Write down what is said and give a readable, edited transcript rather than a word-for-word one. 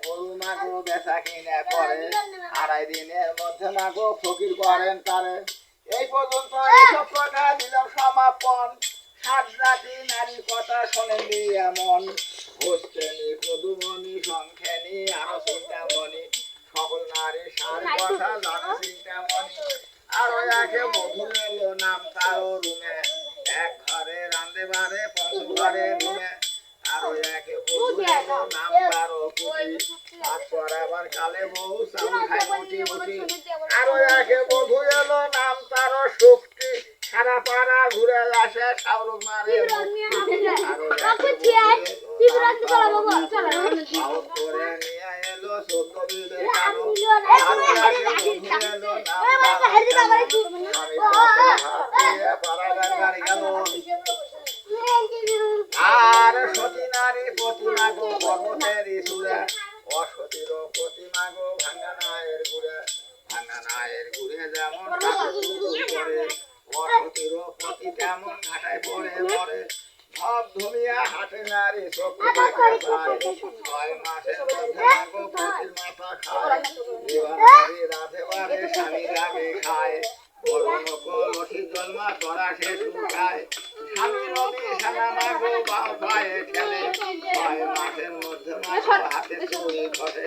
গরু মাগো বেচা কিনে করে, 2.5 দিনের মধ্যে মাগো ফকির করেন তারে। এই পর্যন্ত এইসব কথা দিলাম সমাপন। 7 জাতি নারীর কথা শোনেননি এমন, হোস্টেনি পদুমণি সংখ্যানি আরো চিন্তামণি, সকল নারী সার কথা জানো চিন্তামণি। আরো একে মধু এলো নাম তারও রুমে, এক ঘরে রান্ধে বারে 5 ঘরে রুমে। আরো একে মধু এলো নাম তারও পুটি, ভাত পরাবার কালে বহু চাউল খায় মুটি মুটি। আরো একে মধু এলো নাম তারও শক্তি, সারা পাড়া ঘুরে আসে শাহরুখ মারে মুক্তি। আরো করে নিয়ে এলো 14 বিলের কালো, আরো একে মধু এলো নাম আর সতী নারী প্রতিমা গো পর্বতেরই চূড়া, অসতীর প্রতিমা গো ভাঙ্গা নায়ের গুড়ে, ভাঙ্গা নায়ের গুড়ে যেমন করে, অসতীর প্রতি তেমন ঘাটায় পড়ে মরে। সব ধুমিয়া হাটে নারী চোখে দেখে যায়, 6 মাসের মধ্যে মাগো প্রতির মাথা খায়, রাধে বারে স্বামী রাগে খায়, বড় নকল জন্মা তোরা সে শুকায়, স্বামী রবি সানা মাগো বাউ পায়ে ঠেলে, 6 মাসের মধ্যে মাগো হাতে চুরি ঘটে।